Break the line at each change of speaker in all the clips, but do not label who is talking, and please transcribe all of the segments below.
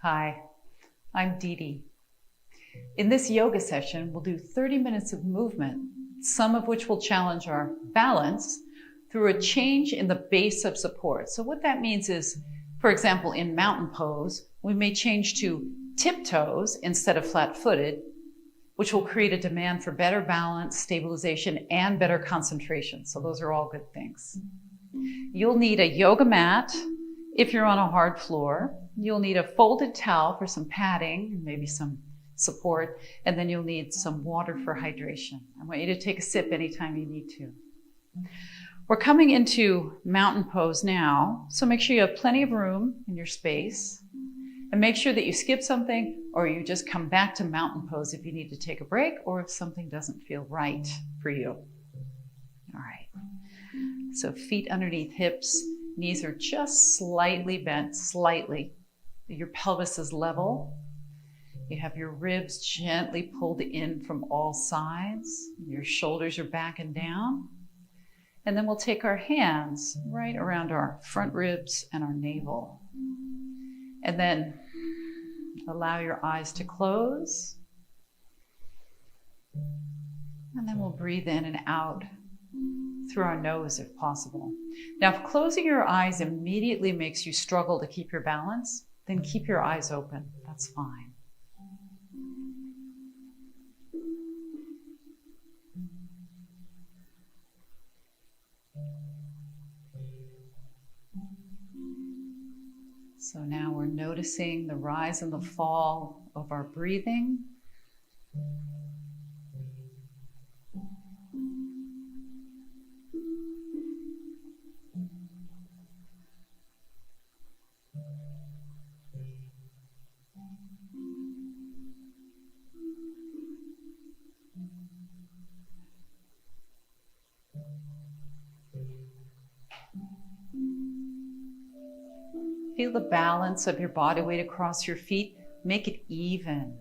Hi, I'm DeDe. In this yoga session, we'll do 30 minutes of movement, some of which will challenge our balance through a change in the base of support. So what that means is, for example, in mountain pose, we may change to tiptoes instead of flat-footed, which will create a demand for better balance, stabilization, and better concentration. So those are all good things. You'll need a yoga mat if you're on a hard floor. You'll need a folded towel for some padding, maybe some support, and then you'll need some water for hydration. I want you to take a sip anytime you need to. We're coming into mountain pose now, so make sure you have plenty of room in your space, and make sure that you skip something or you just come back to mountain pose if you need to take a break or if something doesn't feel right for you. All right, so feet underneath hips, knees are just slightly bent, slightly. Your pelvis is level. You have your ribs gently pulled in from all sides. Your shoulders are back and down. And then we'll take our hands right around our front ribs and our navel. And then allow your eyes to close. And then we'll breathe in and out through our nose if possible. Now, if closing your eyes immediately makes you struggle to keep your balance, then keep your eyes open. That's fine. So now we're noticing the rise and the fall of our breathing. Feel the balance of your body weight across your feet. Make it even.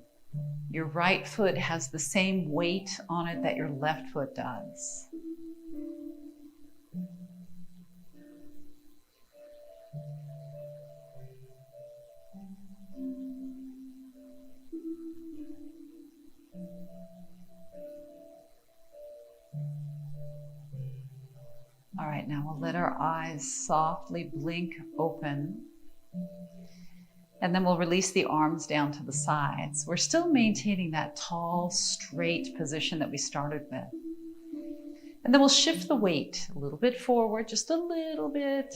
Your right foot has the same weight on it that your left foot does. All right, now we'll let our eyes softly blink open. And then we'll release the arms down to the sides. We're still maintaining that tall, straight position that we started with. And then we'll shift the weight a little bit forward, just a little bit,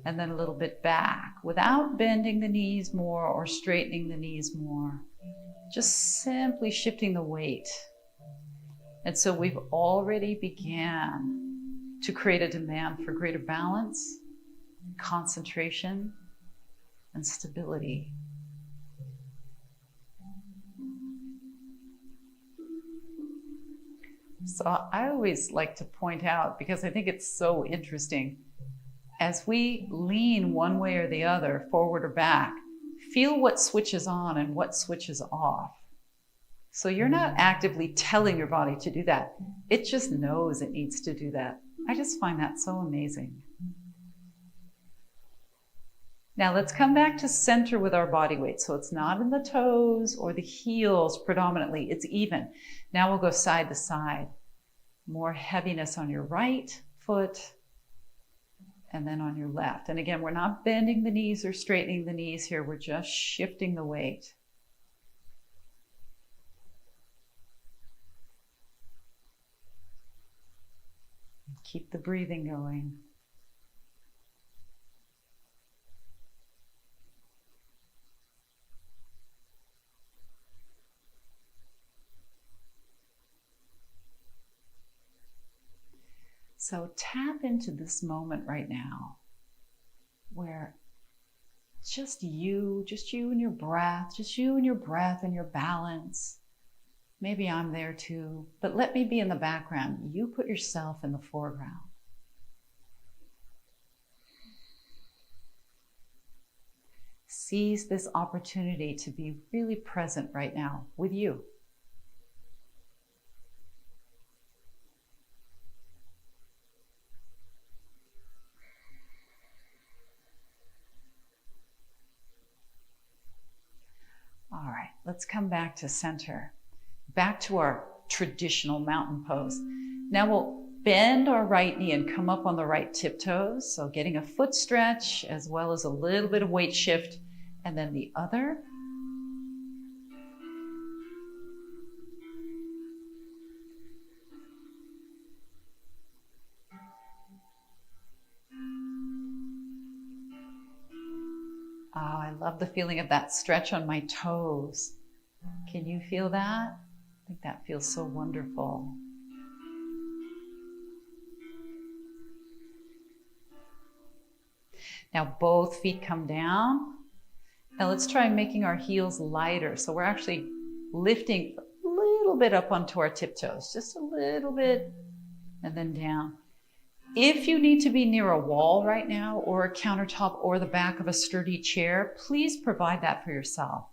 and then a little bit back without bending the knees more or straightening the knees more. Just simply shifting the weight. And so we've already began to create a demand for greater balance, concentration, and stability. So I always like to point out, because I think it's so interesting, as we lean one way or the other, forward or back, feel what switches on and what switches off. So you're not actively telling your body to do that. It just knows it needs to do that. I just find that so amazing. Now let's come back to center with our body weight. So it's not in the toes or the heels predominantly, it's even. Now we'll go side to side. More heaviness on your right foot and then on your left. And again, we're not bending the knees or straightening the knees here. We're just shifting the weight. Keep the breathing going. So tap into this moment right now where just you and your breath, and your balance. Maybe I'm there too, but let me be in the background. You put yourself in the foreground. Seize this opportunity to be really present right now with you. let's come back to center, back to our traditional mountain pose. Now we'll bend our right knee and come up on the right tiptoes. So getting a foot stretch as well as a little bit of weight shift, and then the other. Oh, I love the feeling of that stretch on my toes. Can you feel that? I think that feels so wonderful. Now both feet come down. Now let's try making our heels lighter. So we're actually lifting a little bit up onto our tiptoes, just a little bit, and then down. If you need to be near a wall right now, or a countertop, or the back of a sturdy chair, please provide that for yourself.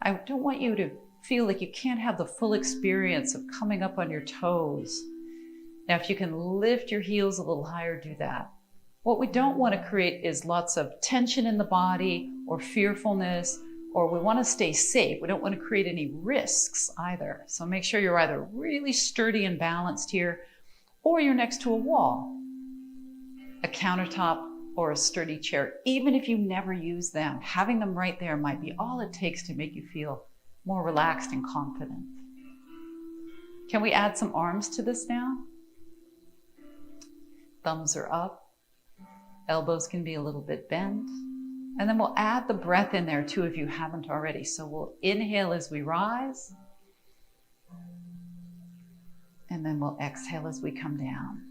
I don't want you to feel like you can't have the full experience of coming up on your toes. Now, if you can lift your heels a little higher, do that. What we don't want to create is lots of tension in the body or fearfulness, or we want to stay safe. We don't want to create any risks either. So make sure you're either really sturdy and balanced here, or you're next to a wall, a countertop, or a sturdy chair. Even if you never use them, having them right there might be all it takes to make you feel more relaxed and confident. Can we add some arms to this now? Thumbs are up. Elbows can be a little bit bent. And then we'll add the breath in there too if you haven't already. So we'll inhale as we rise. And then we'll exhale as we come down.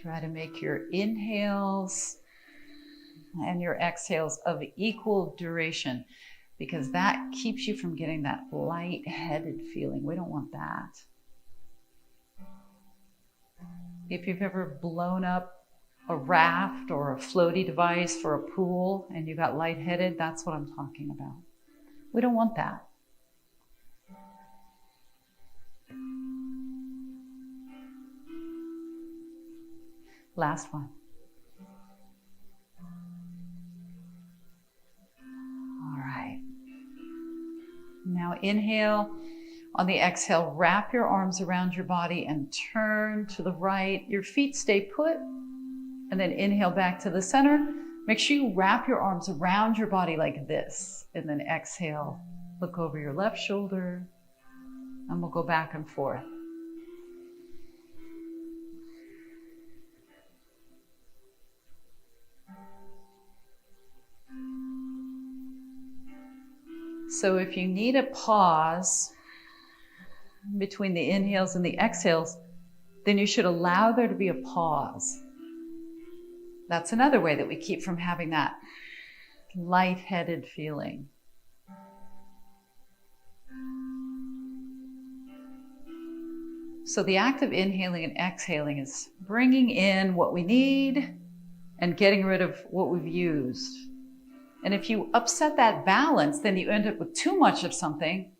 Try to make your inhales and your exhales of equal duration, because that keeps you from getting that light-headed feeling. We don't want that. If you've ever blown up a raft or a floaty device for a pool and you got lightheaded, that's what I'm talking about. We don't want that. Last one. All right. Now inhale. On the exhale, wrap your arms around your body and turn to the right. Your feet stay put. And then inhale back to the center. Make sure you wrap your arms around your body like this. And then exhale. Look over your left shoulder. And we'll go back and forth. So if you need a pause between the inhales and the exhales, then you should allow there to be a pause. That's another way that we keep from having that lightheaded feeling. So the act of inhaling and exhaling is bringing in what we need and getting rid of what we've used. And if you upset that balance, then you end up with too much of something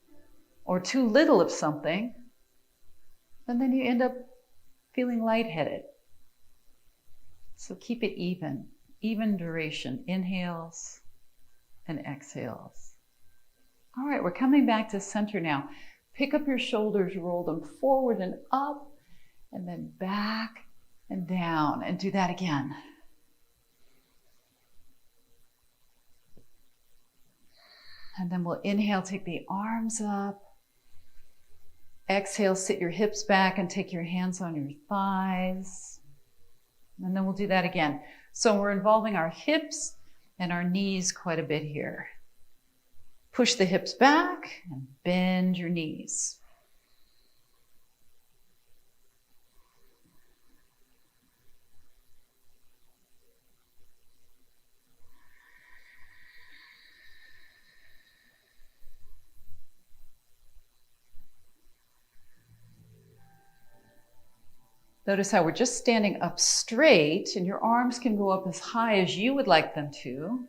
or too little of something, and then you end up feeling lightheaded. So keep it even duration, inhales and exhales. All right, we're coming back to center now. Pick up your shoulders, roll them forward and up, and then back and down, and do that again. And then we'll inhale, take the arms up. Exhale, sit your hips back and take your hands on your thighs. And then we'll do that again. So we're involving our hips and our knees quite a bit here. Push the hips back and bend your knees. Notice how we're just standing up straight and your arms can go up as high as you would like them to.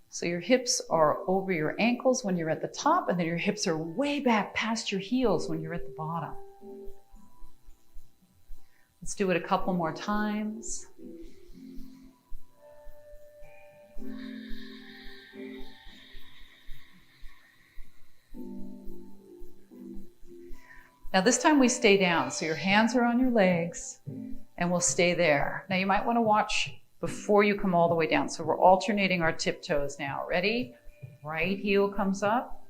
So your hips are over your ankles when you're at the top, and then your hips are way back past your heels when you're at the bottom. Let's do it a couple more times. Now this time we stay down, so your hands are on your legs and we'll stay there. Now you might want to watch before you come all the way down. So we're alternating our tiptoes now. Ready? Right heel comes up,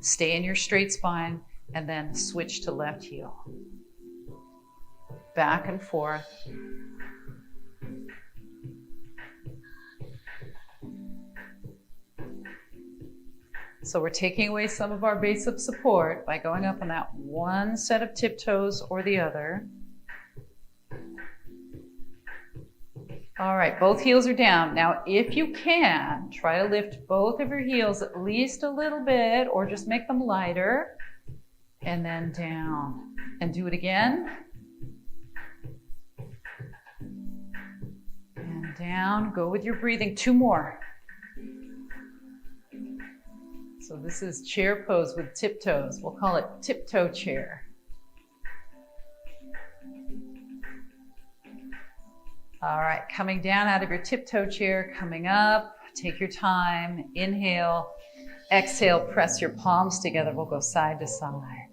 stay in your straight spine, and then switch to left heel. Back and forth. So we're taking away some of our base of support by going up on that one set of tiptoes or the other. All right, both heels are down. Now, if you can, try to lift both of your heels at least a little bit or just make them lighter. And then down. And do it again. And down. Go with your breathing. 2 more. So this is chair pose with tiptoes. We'll call it tiptoe chair. All right, coming down out of your tiptoe chair, coming up, take your time, inhale, exhale, press your palms together. We'll go side to side.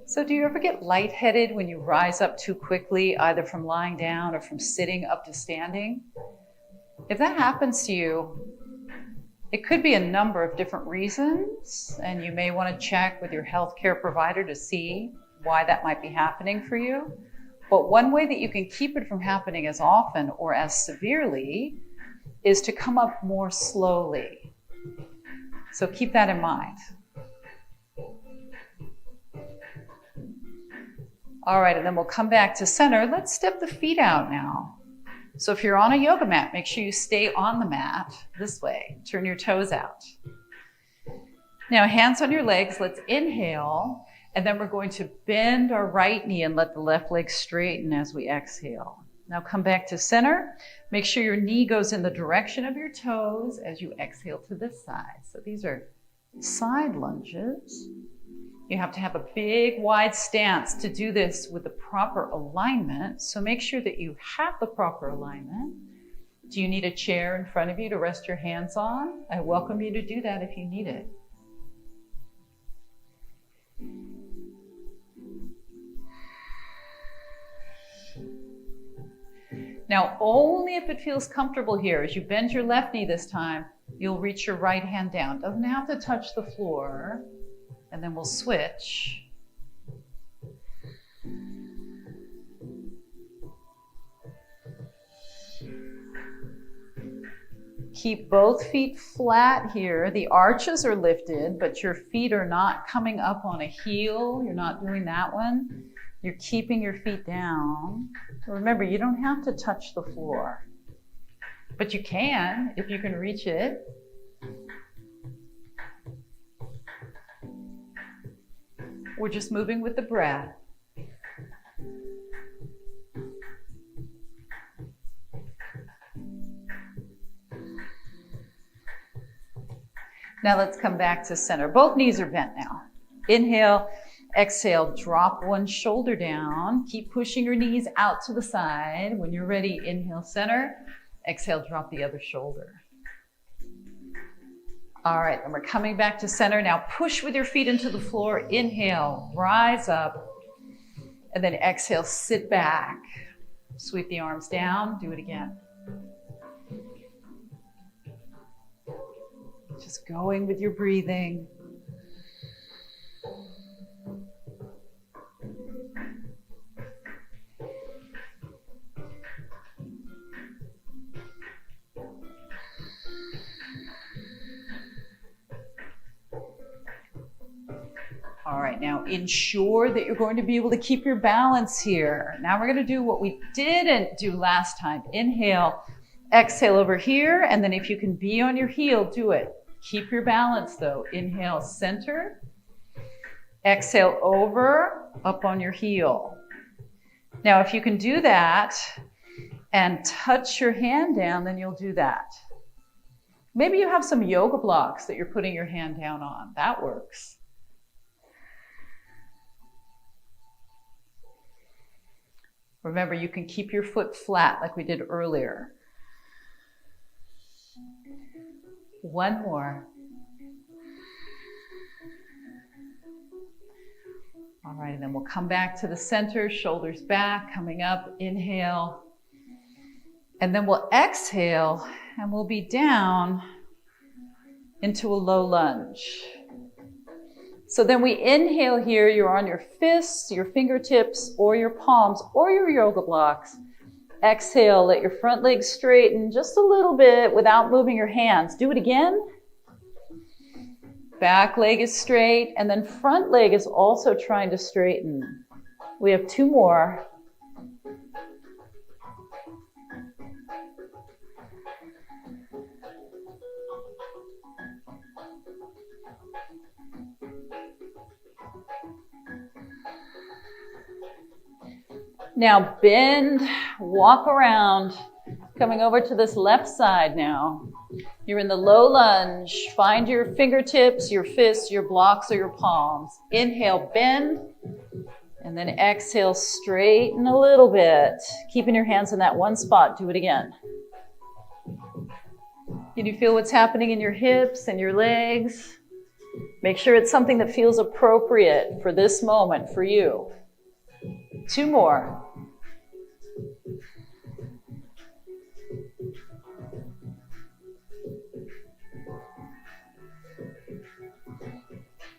So do you ever get lightheaded when you rise up too quickly, either from lying down or from sitting up to standing? If that happens to you, it could be a number of different reasons, and you may want to check with your healthcare provider to see why that might be happening for you. But one way that you can keep it from happening as often or as severely is to come up more slowly. So keep that in mind. All right, and then we'll come back to center. Let's step the feet out now. So if you're on a yoga mat, make sure you stay on the mat this way. Turn your toes out. Now, hands on your legs. Let's inhale, and then we're going to bend our right knee and let the left leg straighten as we exhale. Now come back to center. Make sure your knee goes in the direction of your toes as you exhale to this side. So these are side lunges. You have to have a big, wide stance to do this with the proper alignment. So make sure that you have the proper alignment. Do you need a chair in front of you to rest your hands on? I welcome you to do that if you need it. Now, only if it feels comfortable here, as you bend your left knee this time, you'll reach your right hand down. Doesn't have to touch the floor. And then we'll switch. Keep both feet flat here. The arches are lifted, but your feet are not coming up on a heel. You're not doing that one. You're keeping your feet down. Remember, you don't have to touch the floor, but you can if you can reach it. We're just moving with the breath. Now let's come back to center. Both knees are bent now. Inhale, exhale, drop one shoulder down. Keep pushing your knees out to the side. When you're ready, inhale, center. Exhale, drop the other shoulder. All right, and we're coming back to center. Now push with your feet into the floor. Inhale, rise up. And then exhale, sit back. Sweep the arms down. Do it again. Just going with your breathing. All right, now ensure that you're going to be able to keep your balance here. Now we're going to do what we didn't do last time. Inhale, Exhale over here, and then if you can be on your heel, do it. Keep your balance though. Inhale, center. Exhale over, up on your heel. Now, if you can do that and touch your hand down, then you'll do that. Maybe you have some yoga blocks that you're putting your hand down on. That works. Remember, you can keep your foot flat like we did earlier. One more. All right, and then we'll come back to the center, shoulders back, coming up, inhale. And then we'll exhale and we'll be down into a low lunge. So then we inhale here, you're on your fists, your fingertips, or your palms, or your yoga blocks. Exhale, let your front leg straighten just a little bit without moving your hands. Do it again. Back leg is straight, and then front leg is also trying to straighten. We have two more. Now bend, walk around, coming over to this left side now. You're in the low lunge. Find your fingertips, your fists, your blocks, or your palms. Inhale, bend, and then exhale, straighten a little bit. Keeping your hands in that one spot. Do it again. Can you feel what's happening in your hips and your legs? Make sure it's something that feels appropriate for this moment for you. Two more.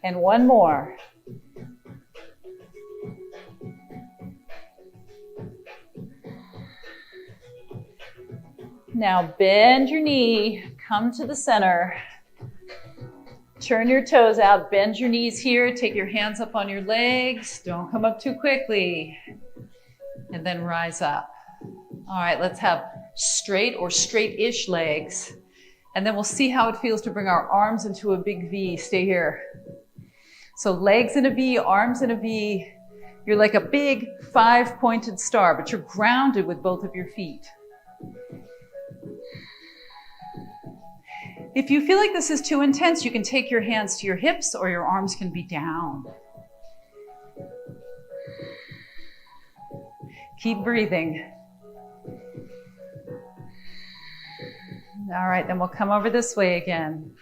And one more. Now bend your knee, come to the center. Turn your toes out, bend your knees here, take your hands up on your legs. Don't come up too quickly. And then rise up. All right, let's have straight or straight-ish legs. And then we'll see how it feels to bring our arms into a big V. Stay here. So legs in a V, arms in a V. You're like a big 5-pointed star, but you're grounded with both of your feet. If you feel like this is too intense, you can take your hands to your hips or your arms can be down. Keep breathing. All right, then we'll come over this way again.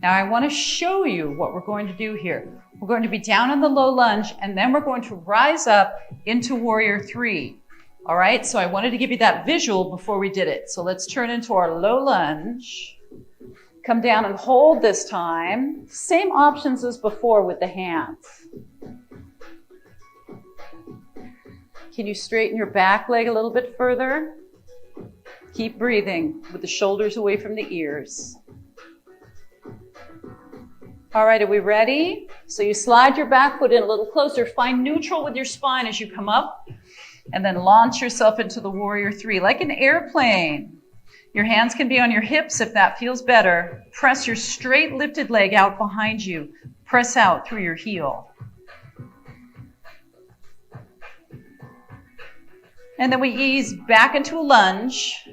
Now I want to show you what we're going to do here. We're going to be down in the low lunge and then we're going to rise up into warrior three. All right, so I wanted to give you that visual before we did it. So let's turn into our low lunge. Come down and hold this time. Same options as before with the hands. Can you straighten your back leg a little bit further? Keep breathing with the shoulders away from the ears. All right, are we ready? So you slide your back foot in a little closer. Find neutral with your spine as you come up. And then launch yourself into the warrior three, like an airplane. Your hands can be on your hips if that feels better. Press your straight lifted leg out behind you. Press out through your heel. And then we ease back into a lunge.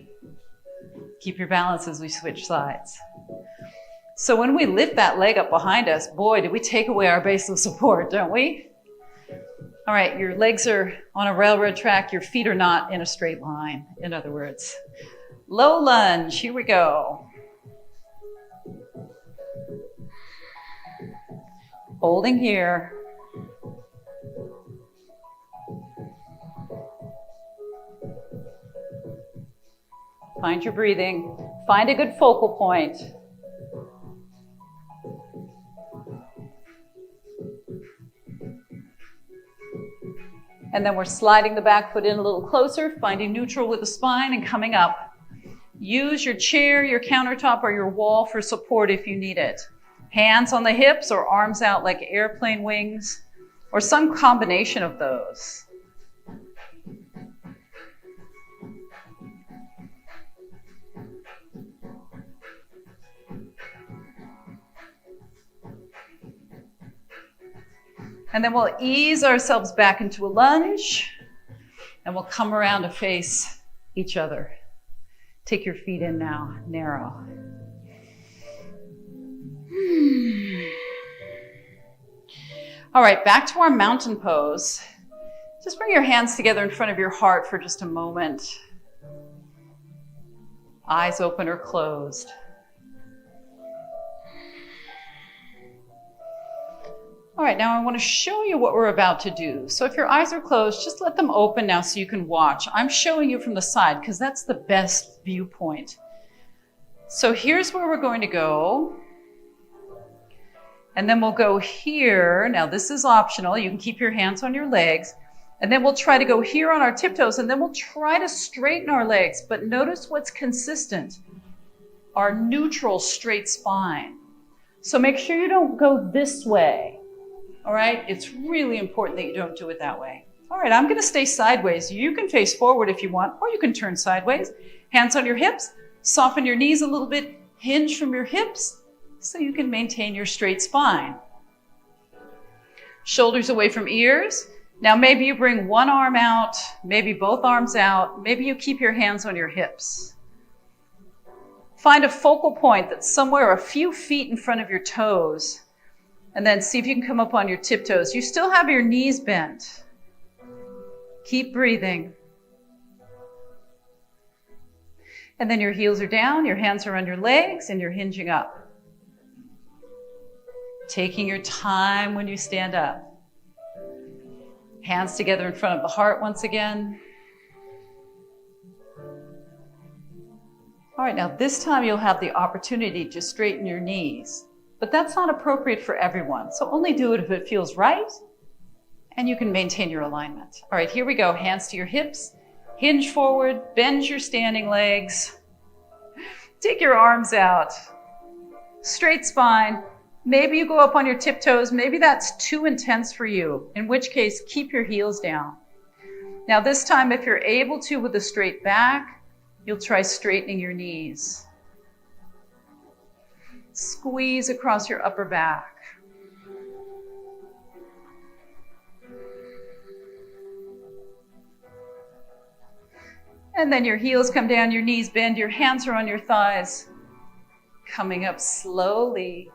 Keep your balance as we switch sides. So when we lift that leg up behind us, boy, did we take away our base of support, don't we? All right, your legs are on a railroad track. Your feet are not in a straight line, in other words. Low lunge, here we go. Holding here. Find your breathing. Find a good focal point. And then we're sliding the back foot in a little closer, finding neutral with the spine and coming up. Use your chair, your countertop, or your wall for support if you need it. Hands on the hips or arms out like airplane wings, or some combination of those. And then we'll ease ourselves back into a lunge, and we'll come around to face each other. Take your feet in now, narrow. All right, back to our mountain pose. Just bring your hands together in front of your heart for just a moment. Eyes open or closed. All right, now I want to show you what we're about to do. So if your eyes are closed, just let them open now so you can watch. I'm showing you from the side because that's the best viewpoint. So here's where we're going to go. And then we'll go here. Now this is optional. You can keep your hands on your legs. And then we'll try to go here on our tiptoes, and then we'll try to straighten our legs. But notice what's consistent. Our neutral straight spine. So make sure you don't go this way. All right, it's really important that you don't do it that way. All right, I'm going to stay sideways. You can face forward if you want, or you can turn sideways. Hands on your hips, soften your knees a little bit, hinge from your hips so you can maintain your straight spine. Shoulders away from ears. Now maybe you bring one arm out, maybe both arms out, maybe you keep your hands on your hips. Find a focal point that's somewhere a few feet in front of your toes. And then see if you can come up on your tiptoes. You still have your knees bent. Keep breathing. And then your heels are down, your hands are on your legs, and you're hinging up. Taking your time when you stand up. Hands together in front of the heart once again. All right, now this time you'll have the opportunity to straighten your knees. But that's not appropriate for everyone. So only do it if it feels right and you can maintain your alignment. All right, here we go. Hands to your hips, hinge forward, bend your standing legs. Take your arms out. Straight spine. Maybe you go up on your tiptoes. Maybe that's too intense for you, in which case keep your heels down. Now this time, if you're able to with a straight back, you'll try straightening your knees. Squeeze across your upper back. And then your heels come down, your knees bend, your hands are on your thighs. Coming up slowly.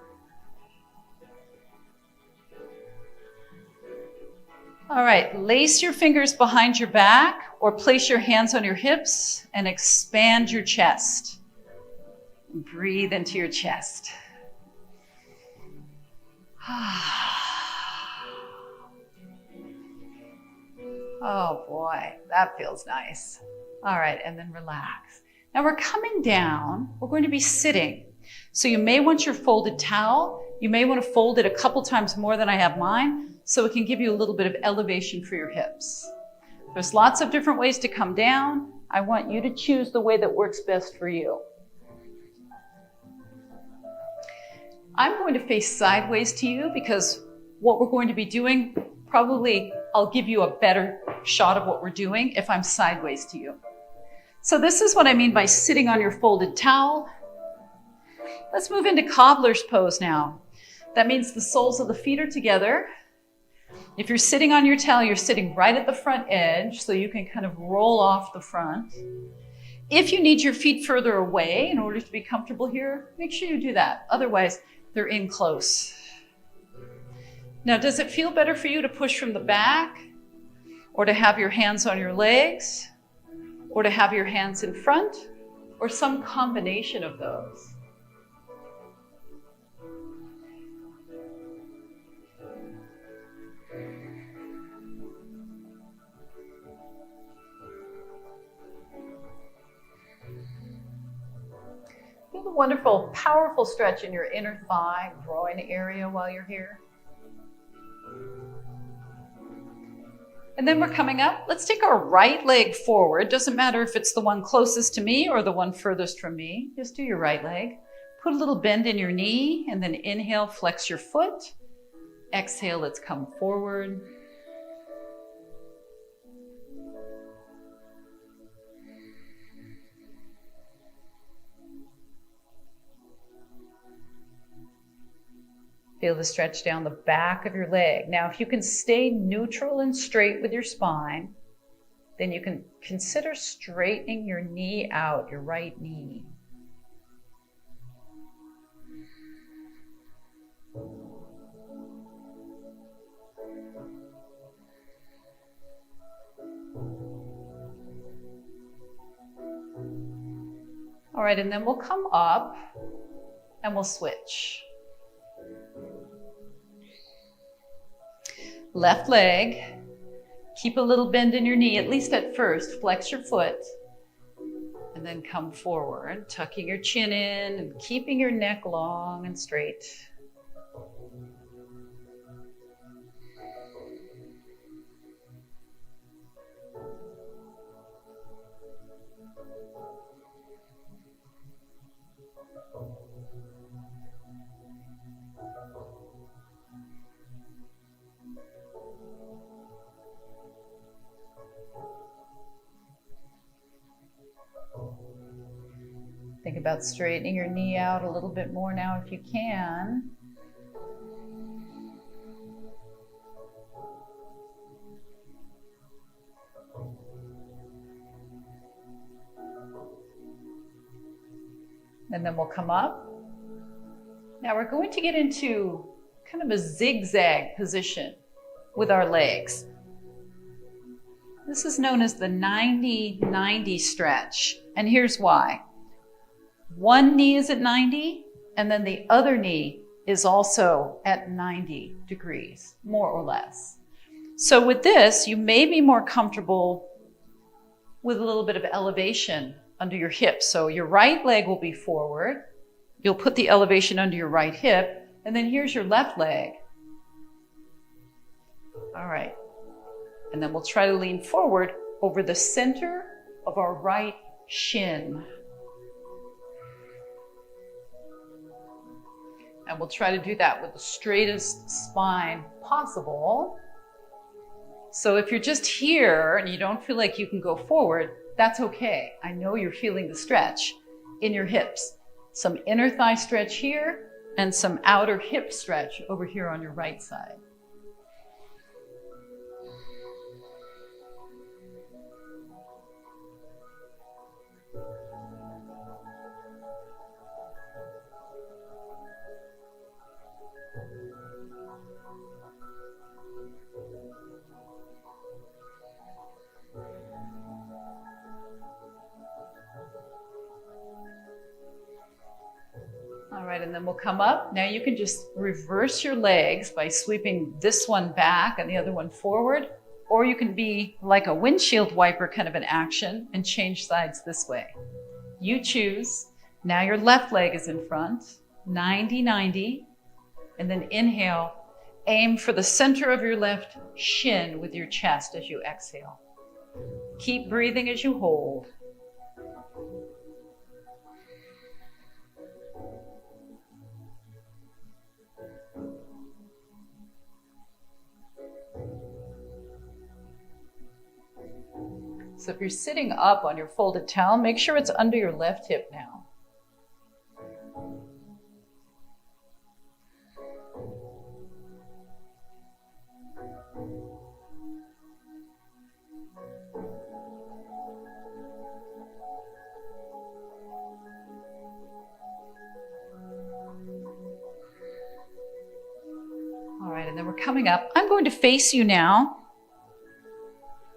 All right, lace your fingers behind your back or place your hands on your hips and expand your chest. Breathe into your chest. Oh boy, that feels nice. All right, and then relax. Now we're coming down. We're going to be sitting. So you may want your folded towel. You may want to fold it a couple times more than I have mine, so it can give you a little bit of elevation for your hips. There's lots of different ways to come down. I want you to choose the way that works best for you. I'm going to face sideways to you because what we're going to be doing, probably I'll give you a better shot of what we're doing if I'm sideways to you. So this is what I mean by sitting on your folded towel. Let's move into Cobbler's pose now. That means the soles of the feet are together. If you're sitting on your towel, you're sitting right at the front edge, so you can kind of roll off the front. If you need your feet further away in order to be comfortable here, make sure you do that. Otherwise, they're in close. Now, does it feel better for you to push from the back, or to have your hands on your legs, or to have your hands in front, or some combination of those? Feel the wonderful, powerful stretch in your inner thigh, groin area while you're here. And then we're coming up. Let's take our right leg forward. Doesn't matter if it's the one closest to me or the one furthest from me. Just do your right leg. Put a little bend in your knee, and then inhale, flex your foot. Exhale, let's come forward. Feel the stretch down the back of your leg. Now, if you can stay neutral and straight with your spine, then you can consider straightening your knee out, your right knee. All right, and then we'll come up and we'll switch. Left leg, keep a little bend in your knee, at least at first. Flex your foot, and then come forward, tucking your chin in and keeping your neck long and straight. Think about straightening your knee out a little bit more now if you can. And then we'll come up. Now we're going to get into kind of a zigzag position with our legs. This is known as the 90-90 stretch. And here's why. One knee is at 90, and then the other knee is also at 90 degrees, more or less. So with this, you may be more comfortable with a little bit of elevation under your hips. So your right leg will be forward. You'll put the elevation under your right hip, and then here's your left leg. All right. And then we'll try to lean forward over the center of our right shin. And we'll try to do that with the straightest spine possible. So if you're just here and you don't feel like you can go forward, that's okay. I know you're feeling the stretch in your hips. Some inner thigh stretch here and some outer hip stretch over here on your right side. All right, and then we'll come up. Now you can just reverse your legs by sweeping this one back and the other one forward, or you can be like a windshield wiper kind of an action and change sides this way. You choose. Now your left leg is in front, 90-90, and then inhale. Aim for the center of your left shin with your chest as you exhale. Keep breathing as you hold. So if you're sitting up on your folded towel, make sure it's under your left hip now. All right, and then we're coming up. I'm going to face you now.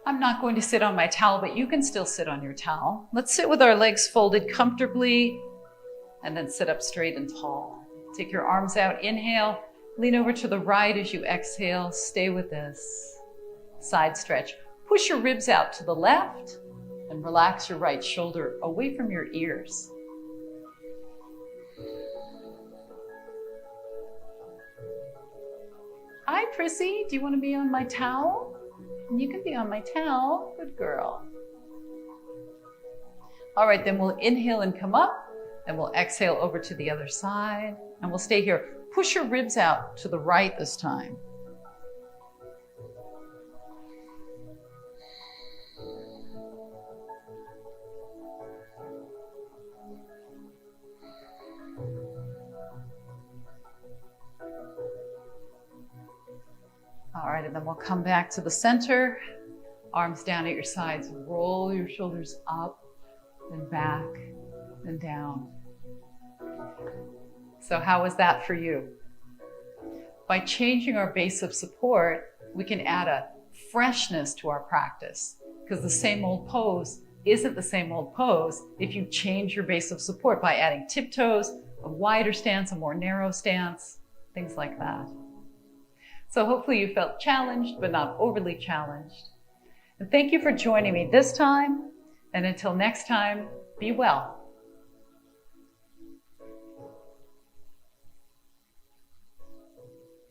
I'm not going to sit on my towel, but you can still sit on your towel. Let's sit with our legs folded comfortably and then sit up straight and tall. Take your arms out, inhale, lean over to the right as you exhale. Stay with this. Side stretch. Push your ribs out to the left and relax your right shoulder away from your ears. Hi, Prissy, do you want to be on my towel? You can be on my towel. Good girl. All right, then we'll inhale and come up, and we'll exhale over to the other side, and we'll stay here. Push your ribs out to the right this time. then we'll come back to the center, arms down at your sides, roll your shoulders up and back and down. So how was that for you? By changing our base of support, we can add a freshness to our practice, because the same old pose isn't the same old pose if you change your base of support by adding tiptoes, a wider stance, a more narrow stance, things like that. So hopefully you felt challenged, but not overly challenged. And thank you for joining me this time. And until next time, be well.